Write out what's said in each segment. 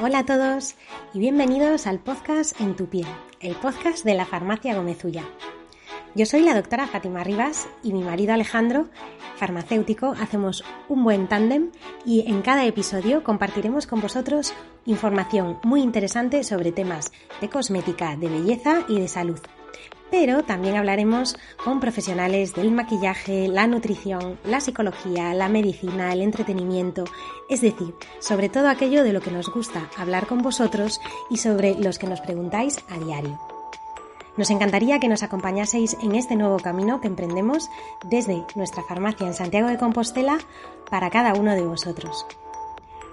Hola a todos y bienvenidos al podcast En tu piel, el podcast de la farmacia Gómez Ulla. Yo soy la doctora Fátima Rivas y mi marido Alejandro, farmacéutico, hacemos un buen tándem y en cada episodio compartiremos con vosotros información muy interesante sobre temas de cosmética, de belleza y de salud. Pero también hablaremos con profesionales del maquillaje, la nutrición, la psicología, la medicina, el entretenimiento, es decir, sobre todo aquello de lo que nos gusta hablar con vosotros y sobre los que nos preguntáis a diario. Nos encantaría que nos acompañaseis en este nuevo camino que emprendemos desde nuestra farmacia en Santiago de Compostela para cada uno de vosotros.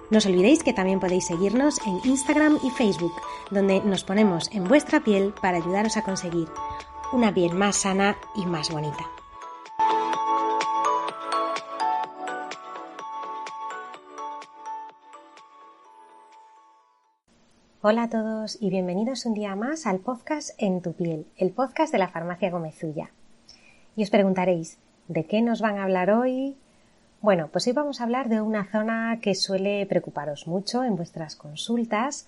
No os olvidéis que también podéis seguirnos en Instagram y Facebook, donde nos ponemos en vuestra piel para ayudaros a conseguir una piel más sana y más bonita. Hola a todos y bienvenidos un día más al podcast En tu piel, el podcast de la farmacia Gómez Ulla. Y os preguntaréis, ¿de qué nos van a hablar hoy? Bueno, pues hoy vamos a hablar de una zona que suele preocuparos mucho en vuestras consultas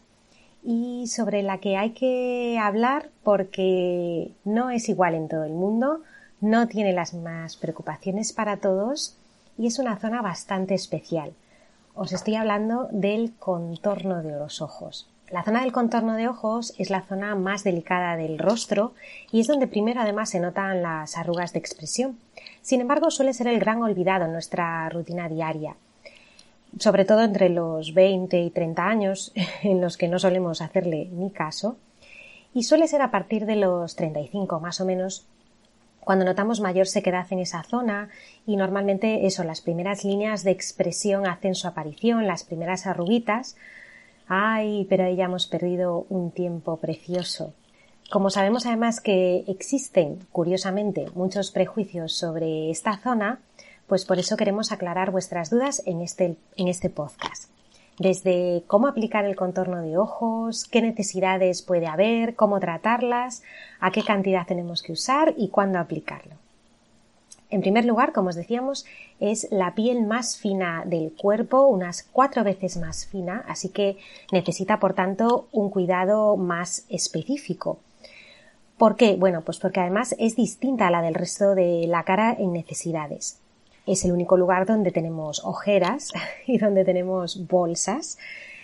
y sobre la que hay que hablar porque no es igual en todo el mundo, no tiene las mismas preocupaciones para todos y es una zona bastante especial. Os estoy hablando del contorno de los ojos. La zona del contorno de ojos es la zona más delicada del rostro y es donde primero además se notan las arrugas de expresión. Sin embargo, suele ser el gran olvidado en nuestra rutina diaria, sobre todo entre los 20 y 30 años, en los que no solemos hacerle ni caso, y suele ser a partir de los 35 más o menos, cuando notamos mayor sequedad en esa zona y normalmente las primeras líneas de expresión hacen su aparición, las primeras arruguitas. ¡Ay, pero ahí ya hemos perdido un tiempo precioso! Como sabemos además que existen, curiosamente, muchos prejuicios sobre esta zona, pues por eso queremos aclarar vuestras dudas en este podcast. Desde cómo aplicar el contorno de ojos, qué necesidades puede haber, cómo tratarlas, a qué cantidad tenemos que usar y cuándo aplicarlo. En primer lugar, como os decíamos, es la piel más fina del cuerpo, unas 4 veces más fina, así que necesita, por tanto, un cuidado más específico. ¿Por qué? Bueno, pues porque además es distinta a la del resto de la cara en necesidades. Es el único lugar donde tenemos ojeras y donde tenemos bolsas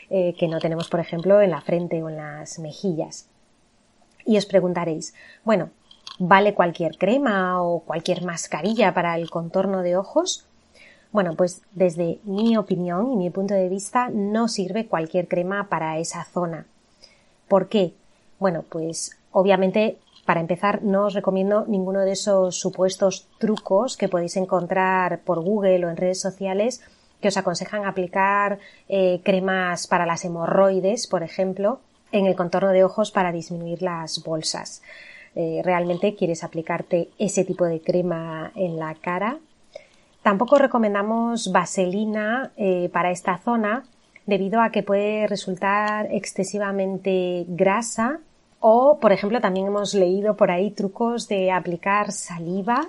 que no tenemos, por ejemplo, en la frente o en las mejillas. Y os preguntaréis, bueno, ¿vale cualquier crema o cualquier mascarilla para el contorno de ojos? Bueno, pues desde mi opinión y mi punto de vista no sirve cualquier crema para esa zona. ¿Por qué? Bueno, pues obviamente para empezar no os recomiendo ninguno de esos supuestos trucos que podéis encontrar por Google o en redes sociales que os aconsejan aplicar cremas para las hemorroides, por ejemplo, en el contorno de ojos para disminuir las bolsas. ¿Realmente quieres aplicarte ese tipo de crema en la cara? Tampoco recomendamos vaselina para esta zona debido a que puede resultar excesivamente grasa o, por ejemplo, también hemos leído por ahí trucos de aplicar saliva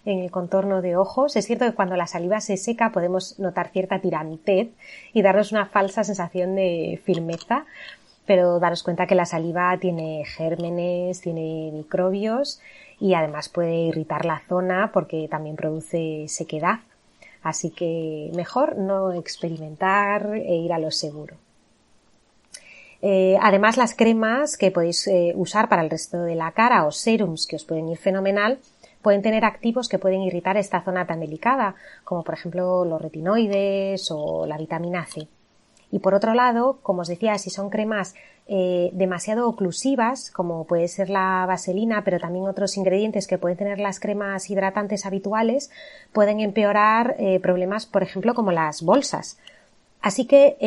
en el contorno de ojos. Es cierto que cuando la saliva se seca podemos notar cierta tirantez y darnos una falsa sensación de firmeza, pero daros cuenta que la saliva tiene gérmenes, tiene microbios y además puede irritar la zona porque también produce sequedad. Así que mejor no experimentar e ir a lo seguro. Además, las cremas que podéis usar para el resto de la cara o serums que os pueden ir fenomenal pueden tener activos que pueden irritar esta zona tan delicada, como por ejemplo los retinoides o la vitamina C. Y por otro lado, como os decía, si son cremas demasiado oclusivas, como puede ser la vaselina, pero también otros ingredientes que pueden tener las cremas hidratantes habituales, pueden empeorar problemas, por ejemplo, como las bolsas. Así que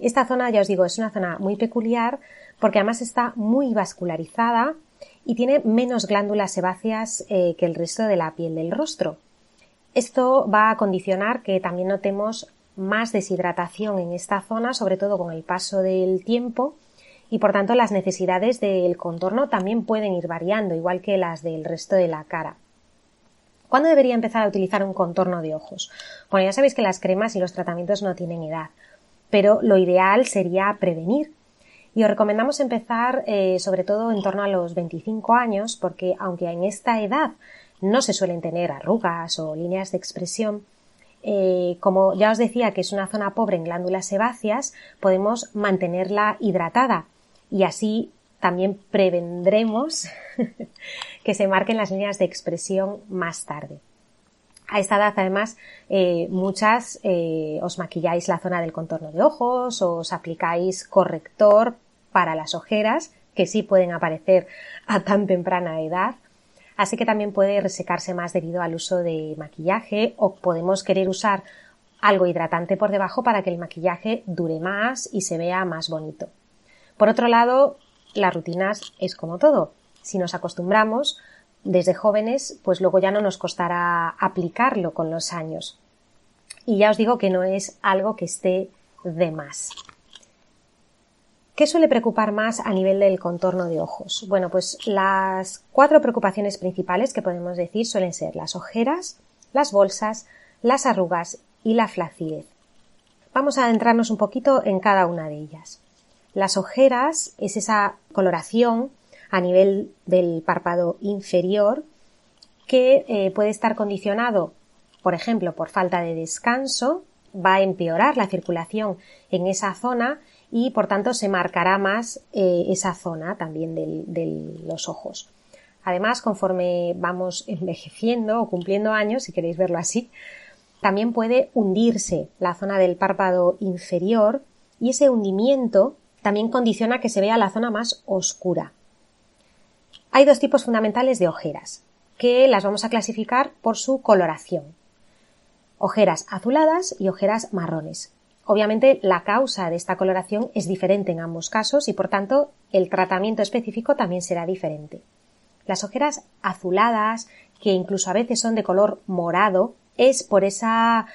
esta zona, ya os digo, es una zona muy peculiar porque además está muy vascularizada y tiene menos glándulas sebáceas que el resto de la piel del rostro. Esto va a condicionar que también notemos más deshidratación en esta zona, sobre todo con el paso del tiempo, y por tanto las necesidades del contorno también pueden ir variando, igual que las del resto de la cara. ¿Cuándo debería empezar a utilizar un contorno de ojos? Bueno, ya sabéis que las cremas y los tratamientos no tienen edad, pero lo ideal sería prevenir. Y os recomendamos empezar sobre todo en torno a los 25 años, porque aunque en esta edad no se suelen tener arrugas o líneas de expresión, como ya os decía que es una zona pobre en glándulas sebáceas, podemos mantenerla hidratada y así también prevendremos que se marquen las líneas de expresión más tarde. A esta edad, además, muchas os maquilláis la zona del contorno de ojos o os aplicáis corrector para las ojeras, que sí pueden aparecer a tan temprana edad. Así que también puede resecarse más debido al uso de maquillaje o podemos querer usar algo hidratante por debajo para que el maquillaje dure más y se vea más bonito. Por otro lado, las rutinas es como todo. Si nos acostumbramos desde jóvenes, pues luego ya no nos costará aplicarlo con los años. Y ya os digo que no es algo que esté de más. ¿Qué suele preocupar más a nivel del contorno de ojos? Bueno, pues las 4 preocupaciones principales que podemos decir suelen ser las ojeras, las bolsas, las arrugas y la flacidez. Vamos a adentrarnos un poquito en cada una de ellas. Las ojeras es esa coloración a nivel del párpado inferior que puede estar condicionado, por ejemplo, por falta de descanso, va a empeorar la circulación en esa zona y por tanto se marcará más esa zona también de los ojos. Además, conforme vamos envejeciendo o cumpliendo años, si queréis verlo así, también puede hundirse la zona del párpado inferior y ese hundimiento también condiciona que se vea la zona más oscura. Hay 2 tipos fundamentales de ojeras, que las vamos a clasificar por su coloración. Ojeras azuladas y ojeras marrones. Obviamente la causa de esta coloración es diferente en ambos casos y por tanto el tratamiento específico también será diferente. Las ojeras azuladas, que incluso a veces son de color morado, es por esa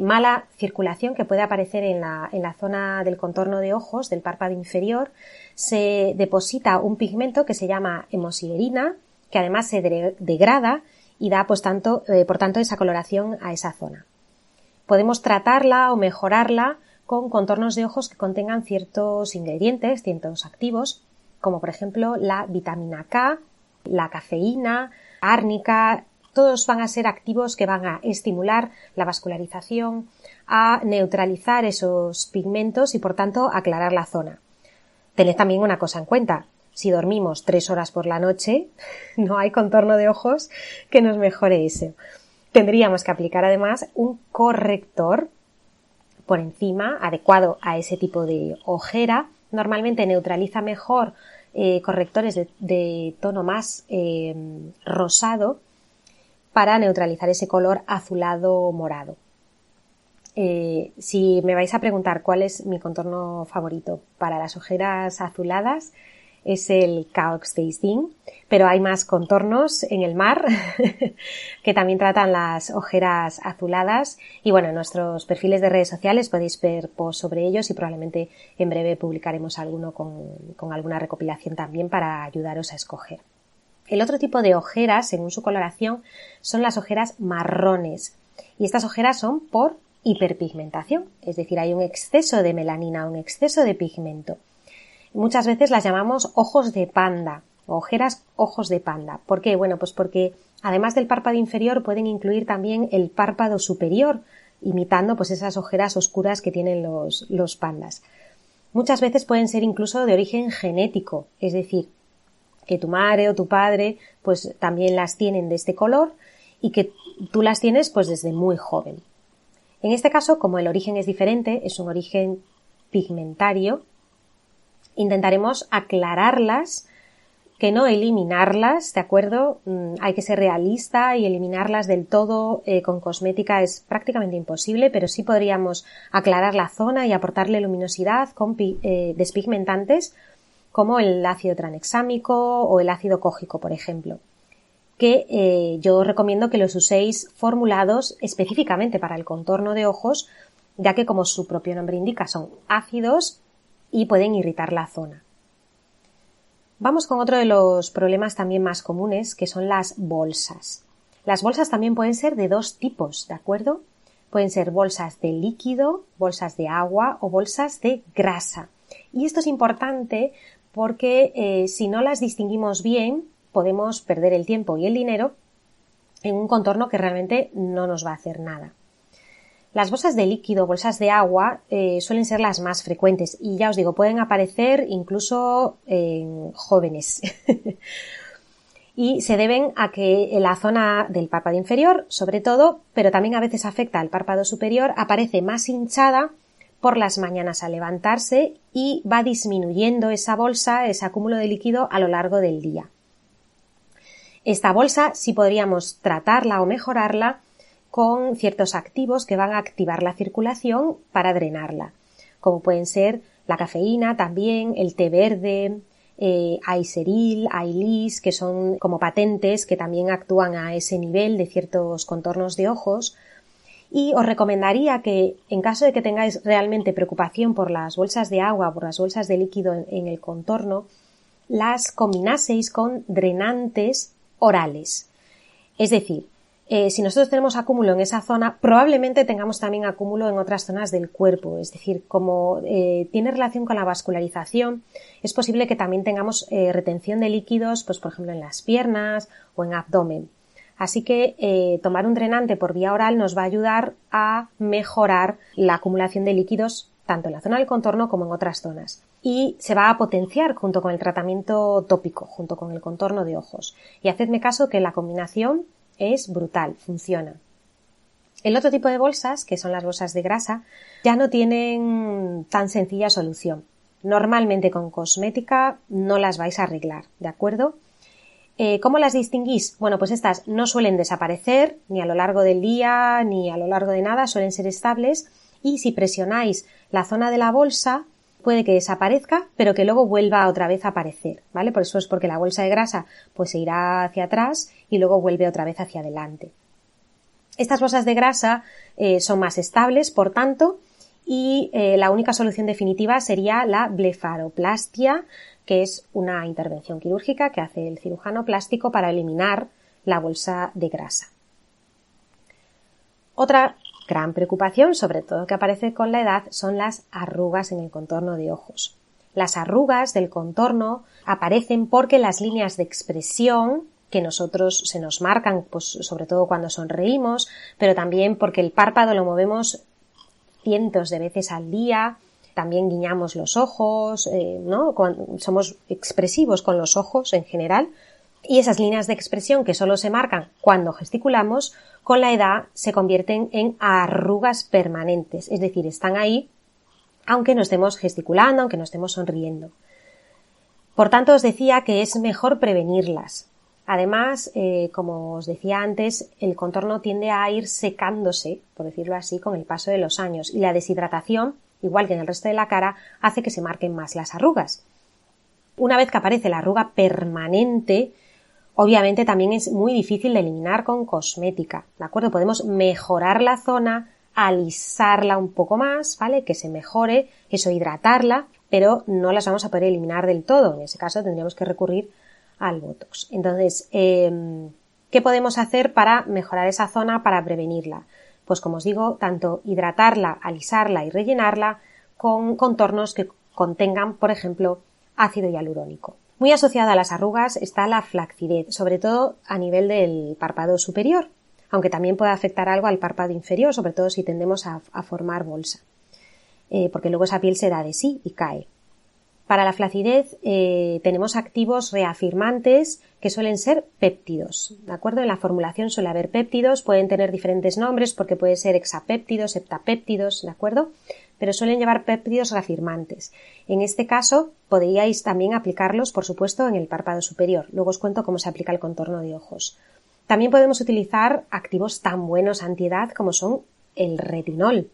mala circulación que puede aparecer en la zona del contorno de ojos, del párpado inferior. Se deposita un pigmento que se llama hemosiderina, que además se degrada y da por tanto esa coloración a esa zona. Podemos tratarla o mejorarla con contornos de ojos que contengan ciertos ingredientes, ciertos activos, como por ejemplo la vitamina K, la cafeína, árnica. Todos van a ser activos que van a estimular la vascularización, a neutralizar esos pigmentos y por tanto aclarar la zona. Tened también una cosa en cuenta. Si dormimos 3 horas por la noche, no hay contorno de ojos que nos mejore eso. Tendríamos que aplicar además un corrector por encima, adecuado a ese tipo de ojera. Normalmente neutraliza mejor correctores de tono más rosado para neutralizar ese color azulado morado. Si me vais a preguntar cuál es mi contorno favorito para las ojeras azuladas, es el Caux d'Isdin, pero hay más contornos en el mar que también tratan las ojeras azuladas y bueno, en nuestros perfiles de redes sociales podéis ver posts sobre ellos y probablemente en breve publicaremos alguno con alguna recopilación también para ayudaros a escoger. El otro tipo de ojeras, según su coloración, son las ojeras marrones y estas ojeras son por hiperpigmentación, es decir, hay un exceso de melanina, un exceso de pigmento. Muchas veces las llamamos ojos de panda, ojeras ojos de panda. ¿Por qué? Bueno, pues porque además del párpado inferior pueden incluir también el párpado superior, imitando pues esas ojeras oscuras que tienen los pandas. Muchas veces pueden ser incluso de origen genético, es decir, que tu madre o tu padre pues también las tienen de este color y que tú las tienes pues desde muy joven. En este caso, como el origen es diferente, es un origen pigmentario, intentaremos aclararlas, que no eliminarlas, ¿de acuerdo? Hay que ser realista y eliminarlas del todo con cosmética es prácticamente imposible, pero sí podríamos aclarar la zona y aportarle luminosidad con despigmentantes como el ácido tranexámico o el ácido cógico, por ejemplo, que yo os recomiendo que los uséis formulados específicamente para el contorno de ojos, ya que como su propio nombre indica son ácidos y pueden irritar la zona. Vamos con otro de los problemas también más comunes, que son las bolsas. Las bolsas también pueden ser de 2 tipos, ¿de acuerdo? Pueden ser bolsas de líquido, bolsas de agua o bolsas de grasa. Y esto es importante porque si no las distinguimos bien, podemos perder el tiempo y el dinero en un contorno que realmente no nos va a hacer nada. Las bolsas de líquido, bolsas de agua, suelen ser las más frecuentes y ya os digo, pueden aparecer incluso en jóvenes. Y se deben a que en la zona del párpado inferior, sobre todo, pero también a veces afecta al párpado superior, aparece más hinchada por las mañanas al levantarse y va disminuyendo esa bolsa, ese acúmulo de líquido a lo largo del día. Esta bolsa sí podríamos tratarla o mejorarla con ciertos activos que van a activar la circulación para drenarla, como pueden ser la cafeína también, el té verde, Aiseril, Ailis, que son como patentes que también actúan a ese nivel de ciertos contornos de ojos. Y os recomendaría que, en caso de que tengáis realmente preocupación por las bolsas de agua, por las bolsas de líquido en el contorno, las combinaseis con drenantes orales. Es decir, si nosotros tenemos acúmulo en esa zona, probablemente tengamos también acúmulo en otras zonas del cuerpo. Es decir, como tiene relación con la vascularización, es posible que también tengamos retención de líquidos, pues por ejemplo en las piernas o en abdomen. Así que tomar un drenante por vía oral nos va a ayudar a mejorar la acumulación de líquidos tanto en la zona del contorno como en otras zonas. Y se va a potenciar junto con el tratamiento tópico, junto con el contorno de ojos. Y hacedme caso que la combinación es brutal, funciona. El otro tipo de bolsas, que son las bolsas de grasa, ya no tienen tan sencilla solución. Normalmente con cosmética no las vais a arreglar, ¿de acuerdo? ¿Cómo las distinguís? Bueno, pues estas no suelen desaparecer ni a lo largo del día ni a lo largo de nada, suelen ser estables y si presionáis la zona de la bolsa puede que desaparezca, pero que luego vuelva otra vez a aparecer, ¿vale? Por eso es porque la bolsa de grasa pues se irá hacia atrás y luego vuelve otra vez hacia adelante. Estas bolsas de grasa son más estables, por tanto, y la única solución definitiva sería la blefaroplastia, que es una intervención quirúrgica que hace el cirujano plástico para eliminar la bolsa de grasa. Otra gran preocupación, sobre todo que aparece con la edad, son las arrugas en el contorno de ojos. Las arrugas del contorno aparecen porque las líneas de expresión que nosotros se nos marcan, pues sobre todo cuando sonreímos, pero también porque el párpado lo movemos cientos de veces al día, también guiñamos los ojos, ¿no? Somos expresivos con los ojos en general, y esas líneas de expresión que solo se marcan cuando gesticulamos, con la edad se convierten en arrugas permanentes, es decir, están ahí aunque no estemos gesticulando, aunque no estemos sonriendo. Por tanto, os decía que es mejor prevenirlas. Además, como os decía antes, el contorno tiende a ir secándose, por decirlo así, con el paso de los años, y la deshidratación, igual que en el resto de la cara, hace que se marquen más las arrugas. Una vez que aparece la arruga permanente, obviamente también es muy difícil de eliminar con cosmética, ¿de acuerdo? Podemos mejorar la zona, alisarla un poco más, ¿vale? Que se mejore, eso hidratarla, pero no las vamos a poder eliminar del todo. En ese caso tendríamos que recurrir al Botox. Entonces, ¿qué podemos hacer para mejorar esa zona, para prevenirla? Pues como os digo, tanto hidratarla, alisarla y rellenarla con contornos que contengan, por ejemplo, ácido hialurónico. Muy asociada a las arrugas está la flacidez, sobre todo a nivel del párpado superior, aunque también puede afectar algo al párpado inferior, sobre todo si tendemos a formar bolsa, porque luego esa piel se da de sí y cae. Para la flacidez tenemos activos reafirmantes que suelen ser péptidos, ¿de acuerdo? En la formulación suele haber péptidos, pueden tener diferentes nombres porque puede ser hexapéptidos, heptapéptidos, ¿de acuerdo? Pero suelen llevar péptidos reafirmantes. En este caso podríais también aplicarlos, por supuesto, en el párpado superior. Luego os cuento cómo se aplica el contorno de ojos. También podemos utilizar activos tan buenos antiedad como son el retinol.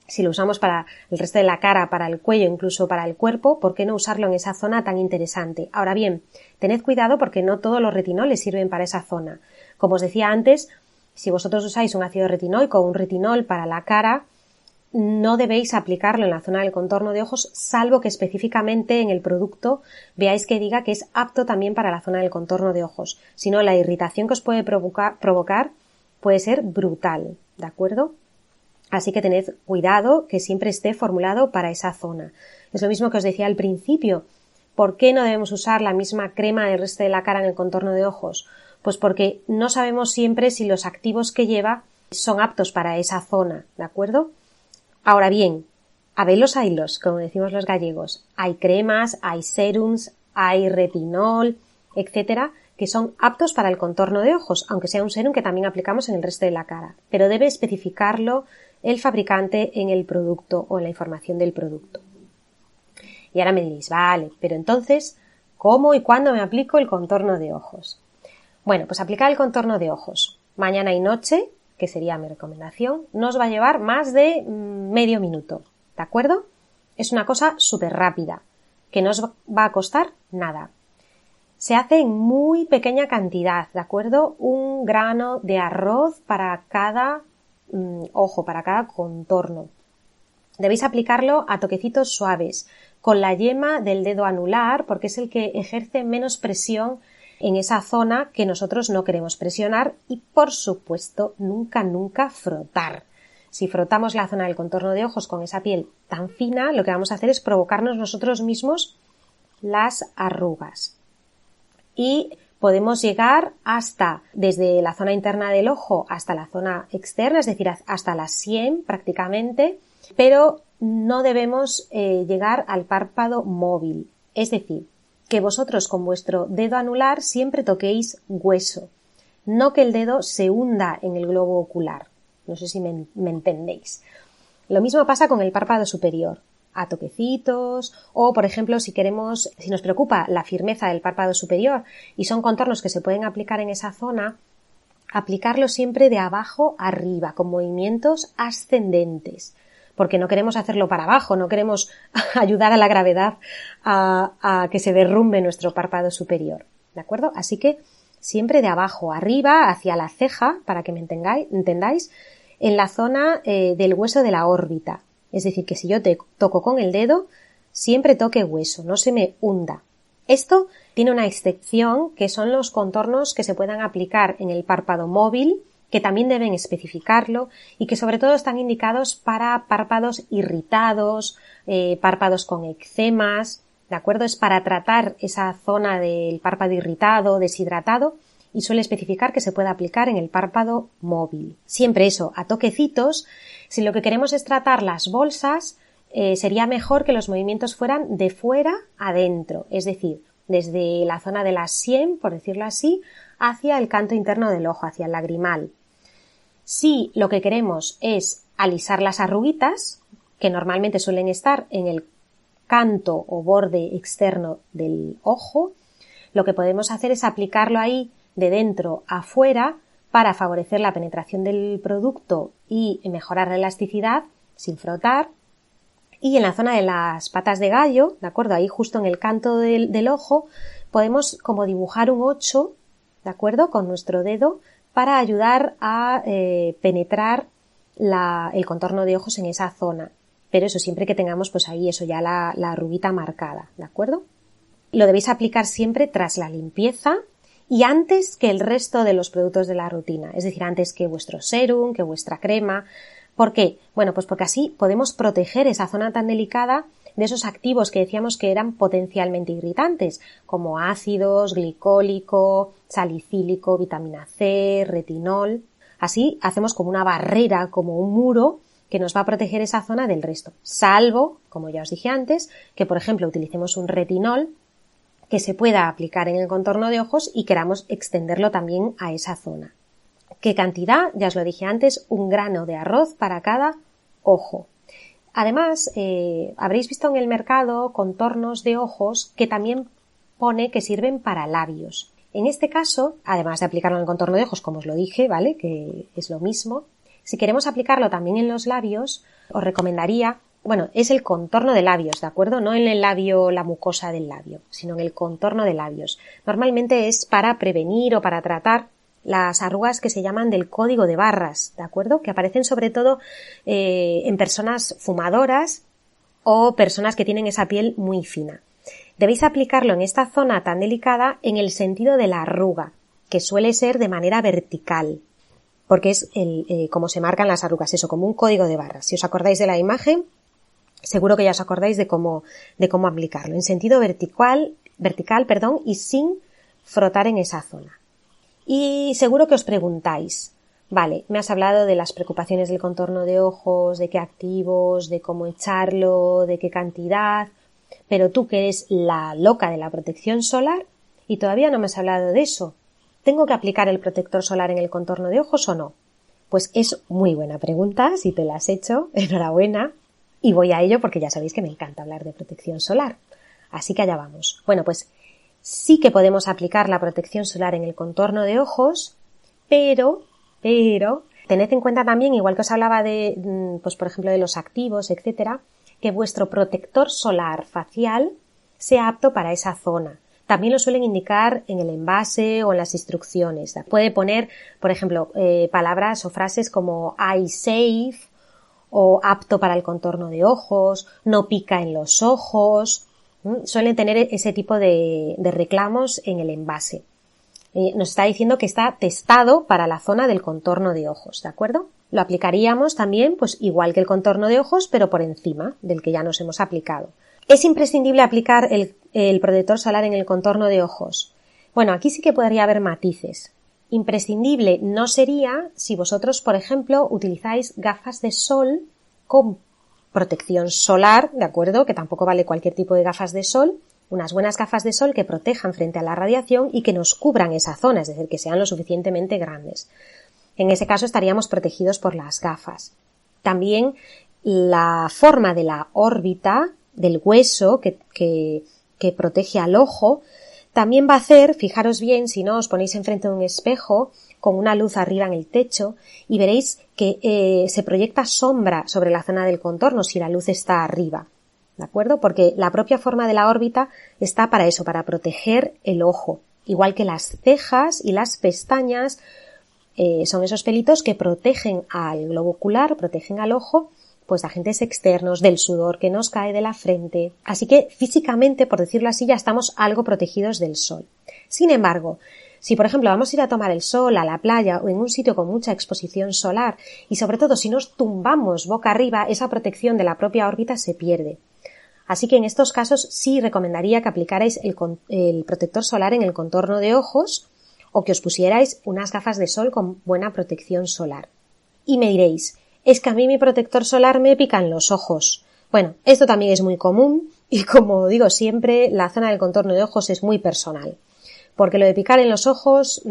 Si lo usamos para el resto de la cara, para el cuello, incluso para el cuerpo, ¿por qué no usarlo en esa zona tan interesante? Ahora bien, tened cuidado porque no todos los retinoles sirven para esa zona. Como os decía antes, si vosotros usáis un ácido retinoico o un retinol para la cara, no debéis aplicarlo en la zona del contorno de ojos, salvo que específicamente en el producto veáis que diga que es apto también para la zona del contorno de ojos. Si no, la irritación que os puede provocar puede ser brutal, ¿de acuerdo? Así que tened cuidado que siempre esté formulado para esa zona. Es lo mismo que os decía al principio. ¿Por qué no debemos usar la misma crema del resto de la cara en el contorno de ojos? Pues porque no sabemos siempre si los activos que lleva son aptos para esa zona, ¿de acuerdo? Ahora bien, habelos haylos, como decimos los gallegos. Hay cremas, hay serums, hay retinol, etcétera, que son aptos para el contorno de ojos, aunque sea un serum que también aplicamos en el resto de la cara. Pero debe especificarlo el fabricante en el producto o en la información del producto. Y ahora me diréis, vale, pero entonces, ¿cómo y cuándo me aplico el contorno de ojos? Bueno, pues aplicar el contorno de ojos mañana y noche, que sería mi recomendación, no os va a llevar más de medio minuto, ¿de acuerdo? Es una cosa súper rápida, que no os va a costar nada. Se hace en muy pequeña cantidad, ¿de acuerdo? Un grano de arroz para cada ojo, para cada contorno. Debéis aplicarlo a toquecitos suaves, con la yema del dedo anular, porque es el que ejerce menos presión en esa zona que nosotros no queremos presionar y, por supuesto, nunca frotar. Si frotamos la zona del contorno de ojos con esa piel tan fina, lo que vamos a hacer es provocarnos nosotros mismos las arrugas. Y podemos llegar desde la zona interna del ojo hasta la zona externa, es decir, hasta la sien prácticamente, pero no debemos llegar al párpado móvil. Es decir, que vosotros con vuestro dedo anular siempre toquéis hueso, no que el dedo se hunda en el globo ocular. No sé si me entendéis. Lo mismo pasa con el párpado superior, a toquecitos, o por ejemplo si nos preocupa la firmeza del párpado superior y son contornos que se pueden aplicar en esa zona, aplicarlo siempre de abajo arriba, con movimientos ascendentes. Porque no queremos hacerlo para abajo, no queremos ayudar a la gravedad a que se derrumbe nuestro párpado superior, ¿de acuerdo? Así que siempre de abajo arriba, hacia la ceja, para que me entendáis, en la zona del hueso de la órbita. Es decir, que si yo te toco con el dedo, siempre toque hueso, no se me hunda. Esto tiene una excepción, que son los contornos que se puedan aplicar en el párpado móvil, que también deben especificarlo y que sobre todo están indicados para párpados irritados, párpados con eczemas, ¿de acuerdo? Es para tratar esa zona del párpado irritado, deshidratado, y suele especificar que se puede aplicar en el párpado móvil. Siempre eso, a toquecitos. Si lo que queremos es tratar las bolsas, sería mejor que los movimientos fueran de fuera a dentro, es decir, desde la zona de la sien, por decirlo así, hacia el canto interno del ojo, hacia el lagrimal. Si lo que queremos es alisar las arruguitas, que normalmente suelen estar en el canto o borde externo del ojo, lo que podemos hacer es aplicarlo ahí de dentro a fuera para favorecer la penetración del producto y mejorar la elasticidad sin frotar. Y en la zona de las patas de gallo, ¿de acuerdo? Ahí justo en el canto del ojo, podemos como dibujar un 8, ¿de acuerdo? Con nuestro dedo para ayudar a penetrar el contorno de ojos en esa zona. Pero eso siempre que tengamos pues ahí eso ya la arruguita marcada, ¿de acuerdo? Lo debéis aplicar siempre tras la limpieza y antes que el resto de los productos de la rutina, es decir, antes que vuestro serum, que vuestra crema. ¿Por qué? Bueno, pues porque así podemos proteger esa zona tan delicada de esos activos que decíamos que eran potencialmente irritantes, como ácidos, glicólico, salicílico, vitamina C, retinol. Así hacemos como una barrera, como un muro que nos va a proteger esa zona del resto, salvo, como ya os dije antes, que por ejemplo utilicemos un retinol que se pueda aplicar en el contorno de ojos y queramos extenderlo también a esa zona. ¿Qué cantidad? Ya os lo dije antes, un grano de arroz para cada ojo. Además, habréis visto en el mercado contornos de ojos que también pone que sirven para labios. En este caso, además de aplicarlo en el contorno de ojos, como os lo dije, ¿vale? Que es lo mismo. Si queremos aplicarlo también en los labios, os recomendaría, es el contorno de labios, ¿de acuerdo? No en el labio, la mucosa del labio, sino en el contorno de labios. Normalmente es para prevenir o para tratar las arrugas que se llaman del código de barras, ¿de acuerdo? Que aparecen sobre todo en personas fumadoras o personas que tienen esa piel muy fina. Debéis aplicarlo en esta zona tan delicada en el sentido de la arruga, que suele ser de manera vertical. porque es como se marcan las arrugas, eso, como un código de barras. Si os acordáis de la imagen, seguro que ya os acordáis de cómo aplicarlo, en sentido vertical, y sin frotar en esa zona. Y seguro que os preguntáis, vale, me has hablado de las preocupaciones del contorno de ojos, de qué activos, de cómo echarlo, de qué cantidad, pero tú que eres la loca de la protección solar y todavía no me has hablado de eso. ¿Tengo que aplicar el protector solar en el contorno de ojos o no? Pues es muy buena pregunta, si te la has hecho, enhorabuena, y voy a ello porque ya sabéis que me encanta hablar de protección solar. Así que allá vamos. Bueno, pues sí que podemos aplicar la protección solar en el contorno de ojos, pero tened en cuenta también, igual que os hablaba de, pues por ejemplo de los activos, etcétera, que vuestro protector solar facial sea apto para esa zona. También lo suelen indicar en el envase o en las instrucciones. Puede poner, por ejemplo, palabras o frases como eye safe o apto para el contorno de ojos, no pica en los ojos. Suelen tener ese tipo de reclamos en el envase. Nos está diciendo que está testado para la zona del contorno de ojos, ¿de acuerdo? Lo aplicaríamos también, pues igual que el contorno de ojos, pero por encima del que ya nos hemos aplicado. ¿Es imprescindible aplicar el protector solar en el contorno de ojos? Bueno, aquí sí que podría haber matices. Imprescindible no sería si vosotros, por ejemplo, utilizáis gafas de sol con protección solar, ¿de acuerdo? Que tampoco vale cualquier tipo de gafas de sol. Unas buenas gafas de sol que protejan frente a la radiación y que nos cubran esa zona, es decir, que sean lo suficientemente grandes. En ese caso estaríamos protegidos por las gafas. También la forma de la órbita del hueso que protege al ojo también va a hacer, fijaros bien, si no os ponéis enfrente de un espejo con una luz arriba en el techo y veréis que se proyecta sombra sobre la zona del contorno si la luz está arriba, ¿de acuerdo? Porque la propia forma de la órbita está para eso, para proteger el ojo, igual que las cejas y las pestañas son esos pelitos que protegen al globo ocular, protegen al ojo, pues de agentes externos, del sudor que nos cae de la frente. Así que físicamente, por decirlo así, ya estamos algo protegidos del sol. Sin embargo, si por ejemplo vamos a ir a tomar el sol a la playa o en un sitio con mucha exposición solar y sobre todo si nos tumbamos boca arriba, esa protección de la propia órbita se pierde. Así que en estos casos sí recomendaría que aplicarais el protector solar en el contorno de ojos o que os pusierais unas gafas de sol con buena protección solar. Y me diréis, es que a mí mi protector solar me pica en los ojos. Bueno, esto también es muy común y como digo siempre, la zona del contorno de ojos es muy personal. Porque lo de picar en los ojos,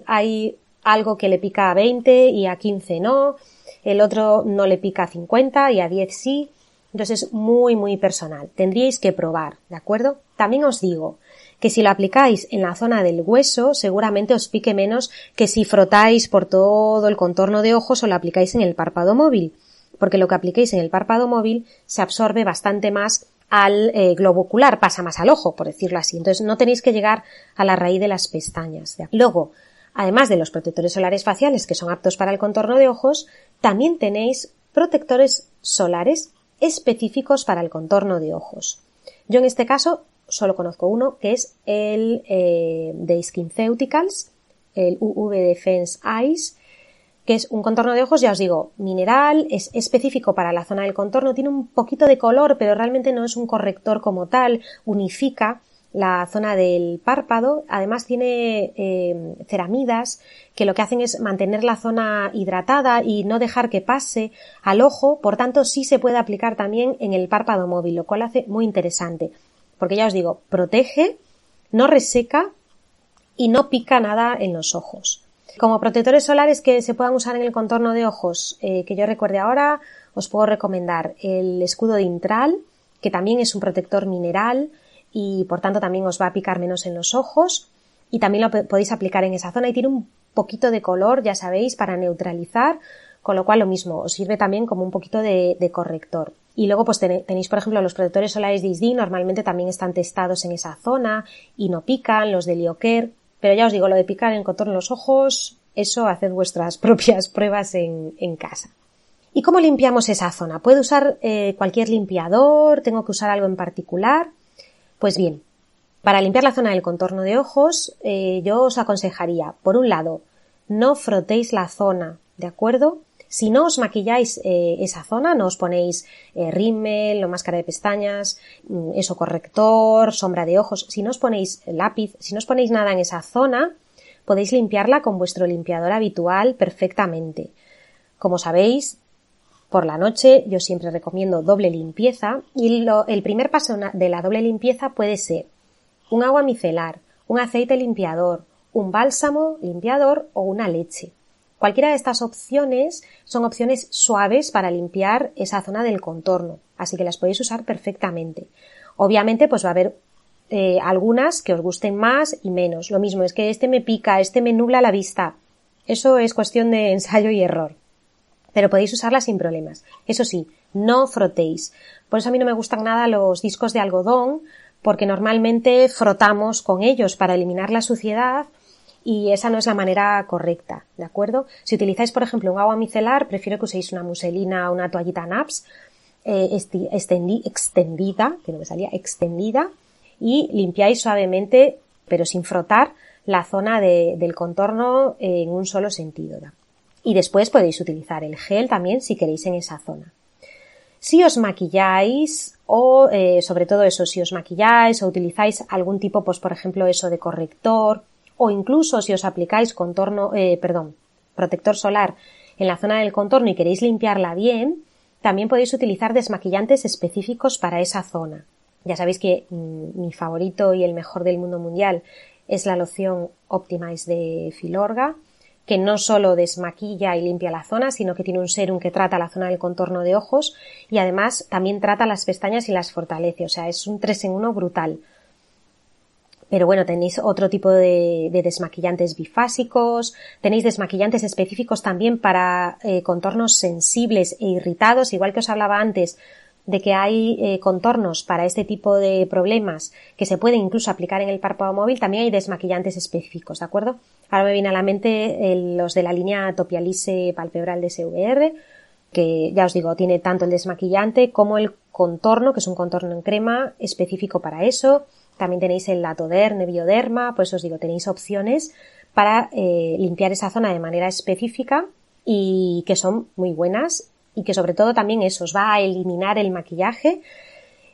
hay algo que le pica a 20 y a 15 no, el otro no le pica a 50 y a 10 sí. Entonces es muy, muy personal. Tendríais que probar, ¿de acuerdo? También os digo que si lo aplicáis en la zona del hueso, seguramente os pique menos que si frotáis por todo el contorno de ojos o lo aplicáis en el párpado móvil, porque lo que apliquéis en el párpado móvil se absorbe bastante más al globo ocular, pasa más al ojo, por decirlo así. Entonces no tenéis que llegar a la raíz de las pestañas. Luego, además de los protectores solares faciales que son aptos para el contorno de ojos, también tenéis protectores solares específicos para el contorno de ojos. Yo en este caso solo conozco uno, que es el de SkinCeuticals, el UV Defense Eyes, que es un contorno de ojos, ya os digo, mineral, es específico para la zona del contorno, tiene un poquito de color, pero realmente no es un corrector como tal, unifica la zona del párpado, además tiene ceramidas que lo que hacen es mantener la zona hidratada y no dejar que pase al ojo, por tanto sí se puede aplicar también en el párpado móvil, lo cual hace muy interesante, porque ya os digo, protege, no reseca y no pica nada en los ojos. Como protectores solares que se puedan usar en el contorno de ojos, que yo recuerde ahora, os puedo recomendar el escudo de Intral, que también es un protector mineral y por tanto también os va a picar menos en los ojos y también lo podéis aplicar en esa zona y tiene un poquito de color, ya sabéis, para neutralizar, con lo cual lo mismo, os sirve también como un poquito de corrector. Y luego pues tenéis por ejemplo los protectores solares de ISD, normalmente también están testados en esa zona y no pican, los de Liocare, pero ya os digo, lo de picar en el contorno de los ojos, eso haced vuestras propias pruebas en casa. ¿Y cómo limpiamos esa zona? ¿Puedo usar cualquier limpiador? ¿Tengo que usar algo en particular? Pues bien, para limpiar la zona del contorno de ojos, yo os aconsejaría, por un lado, no frotéis la zona ¿de acuerdo? Si no os maquilláis esa zona, no os ponéis rímel o máscara de pestañas, eso, corrector, sombra de ojos, si no os ponéis lápiz, si no os ponéis nada en esa zona, podéis limpiarla con vuestro limpiador habitual perfectamente. Como sabéis, por la noche yo siempre recomiendo doble limpieza y el primer paso de la doble limpieza puede ser un agua micelar, un aceite limpiador, un bálsamo limpiador o una leche. Cualquiera de estas opciones son opciones suaves para limpiar esa zona del contorno, así que las podéis usar perfectamente. Obviamente pues va a haber algunas que os gusten más y menos. Lo mismo, es que este me pica, este me nubla la vista. Eso es cuestión de ensayo y error. Pero podéis usarla sin problemas. Eso sí, no frotéis. Por eso a mí no me gustan nada los discos de algodón, porque normalmente frotamos con ellos para eliminar la suciedad y esa no es la manera correcta, ¿de acuerdo? Si utilizáis, por ejemplo, un agua micelar, prefiero que uséis una muselina o una toallita Naps extendida, que no me salía, extendida, y limpiáis suavemente, pero sin frotar, la zona del contorno en un solo sentido, ¿no? Y después podéis utilizar el gel también si queréis en esa zona. Si os maquilláis o sobre todo eso, si os maquilláis o utilizáis algún tipo, pues por ejemplo eso de corrector o incluso si os aplicáis protector solar en la zona del contorno y queréis limpiarla bien, también podéis utilizar desmaquillantes específicos para esa zona. Ya sabéis que mi favorito y el mejor del mundo mundial es la loción Optimize de Filorga, que no solo desmaquilla y limpia la zona, sino que tiene un serum que trata la zona del contorno de ojos y además también trata las pestañas y las fortalece, o sea, es un 3 en 1 brutal. Pero bueno, tenéis otro tipo de desmaquillantes bifásicos, tenéis desmaquillantes específicos también para contornos sensibles e irritados, igual que os hablaba antes de que hay contornos para este tipo de problemas que se pueden incluso aplicar en el párpado móvil, también hay desmaquillantes específicos, ¿de acuerdo? Ahora me viene a la mente los de la línea Topialise Palpebral de SVR, que ya os digo, tiene tanto el desmaquillante como el contorno, que es un contorno en crema específico para eso. También tenéis el Latoderne, Bioderma, por eso os digo, tenéis opciones para limpiar esa zona de manera específica y que son muy buenas y que sobre todo también eso os va a eliminar el maquillaje.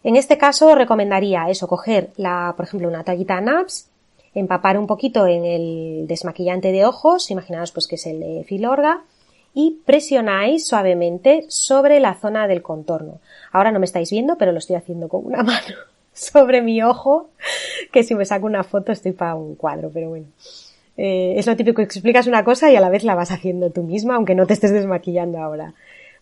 En este caso recomendaría eso, coger por ejemplo una toallita Naps, empapar un poquito en el desmaquillante de ojos, imaginaos pues que es el de Filorga, y presionáis suavemente sobre la zona del contorno. Ahora no me estáis viendo, pero lo estoy haciendo con una mano sobre mi ojo, que si me saco una foto estoy para un cuadro, pero bueno. Es lo típico que explicas una cosa y a la vez la vas haciendo tú misma, aunque no te estés desmaquillando ahora.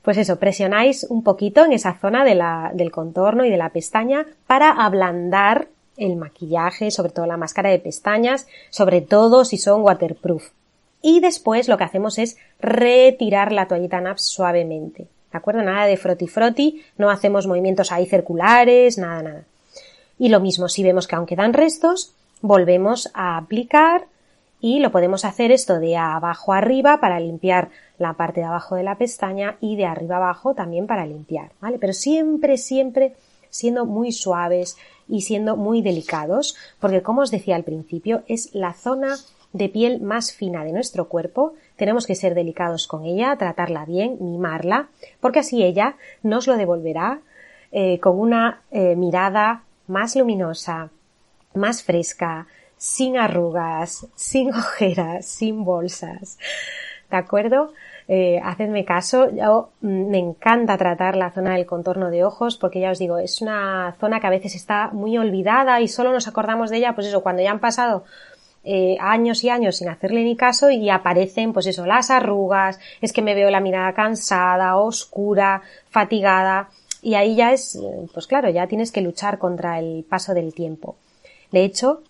Pues eso, presionáis un poquito en esa zona del contorno y de la pestaña para ablandar el maquillaje, sobre todo la máscara de pestañas, sobre todo si son waterproof. Y después lo que hacemos es retirar la toallita Naps suavemente, ¿de acuerdo? Nada de froti, no hacemos movimientos ahí circulares, nada. Y lo mismo, si vemos que aún quedan restos, volvemos a aplicar y lo podemos hacer esto de abajo arriba para limpiar la parte de abajo de la pestaña y de arriba abajo también para limpiar, ¿vale? Pero siempre siendo muy suaves y siendo muy delicados, porque como os decía al principio, es la zona de piel más fina de nuestro cuerpo, tenemos que ser delicados con ella, tratarla bien, mimarla, porque así ella nos lo devolverá con una mirada más luminosa, más fresca, sin arrugas, sin ojeras, sin bolsas, ¿de acuerdo? Hacedme caso, me encanta tratar la zona del contorno de ojos porque ya os digo, es una zona que a veces está muy olvidada y solo nos acordamos de ella, pues eso, cuando ya han pasado años y años sin hacerle ni caso y aparecen, pues eso, las arrugas, es que me veo la mirada cansada, oscura, fatigada y ahí ya es, pues claro, ya tienes que luchar contra el paso del tiempo. De hecho,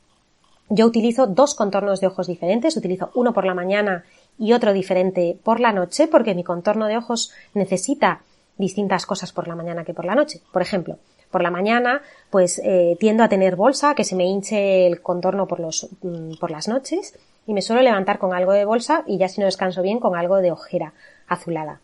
yo utilizo 2 contornos de ojos diferentes, utilizo uno por la mañana y otro diferente por la noche porque mi contorno de ojos necesita distintas cosas por la mañana que por la noche. Por ejemplo, por la mañana pues tiendo a tener bolsa, que se me hinche el contorno por las noches y me suelo levantar con algo de bolsa y ya si no descanso bien con algo de ojera azulada.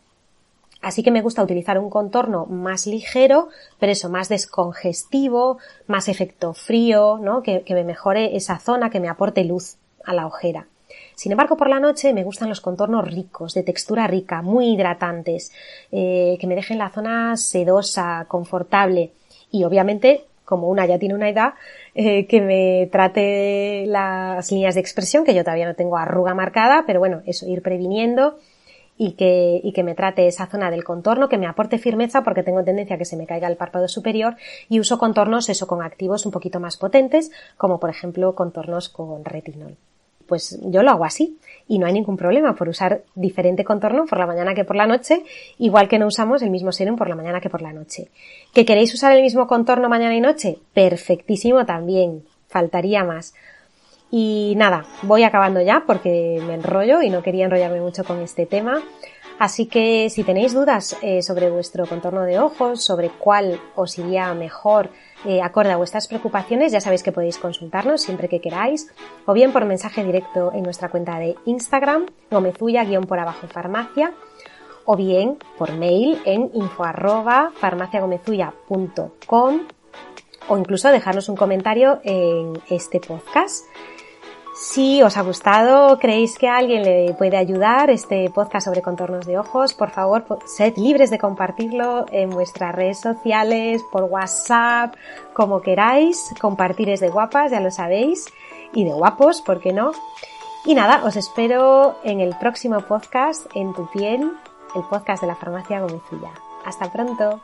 Así que me gusta utilizar un contorno más ligero, pero eso, más descongestivo, más efecto frío, ¿no? Que me mejore esa zona, que me aporte luz a la ojera. Sin embargo, por la noche me gustan los contornos ricos, de textura rica, muy hidratantes, que me dejen la zona sedosa, confortable y obviamente, como una ya tiene una edad, que me trate las líneas de expresión, que yo todavía no tengo arruga marcada, pero bueno, eso, ir previniendo y que me trate esa zona del contorno, que me aporte firmeza porque tengo tendencia a que se me caiga el párpado superior, y uso contornos eso con activos un poquito más potentes, como por ejemplo contornos con retinol. Pues yo lo hago así y no hay ningún problema por usar diferente contorno por la mañana que por la noche, igual que no usamos el mismo serum por la mañana que por la noche. ¿Que queréis usar el mismo contorno mañana y noche? Perfectísimo también, faltaría más. Y nada, voy acabando ya porque me enrollo y no quería enrollarme mucho con este tema. Así que si tenéis dudas sobre vuestro contorno de ojos, sobre cuál os iría mejor acorde a vuestras preocupaciones, ya sabéis que podéis consultarnos siempre que queráis, o bien por mensaje directo en nuestra cuenta de Instagram, gomezulla_farmacia, o bien por mail en info@farmaciagomezulla.com, o incluso dejarnos un comentario en este podcast. Si os ha gustado, creéis que a alguien le puede ayudar este podcast sobre contornos de ojos, por favor, sed libres de compartirlo en vuestras redes sociales, por WhatsApp, como queráis. Compartir es de guapas, ya lo sabéis, y de guapos, ¿por qué no? Y nada, os espero en el próximo podcast En tu piel, el podcast de la Farmacia Gomezulla. Hasta pronto.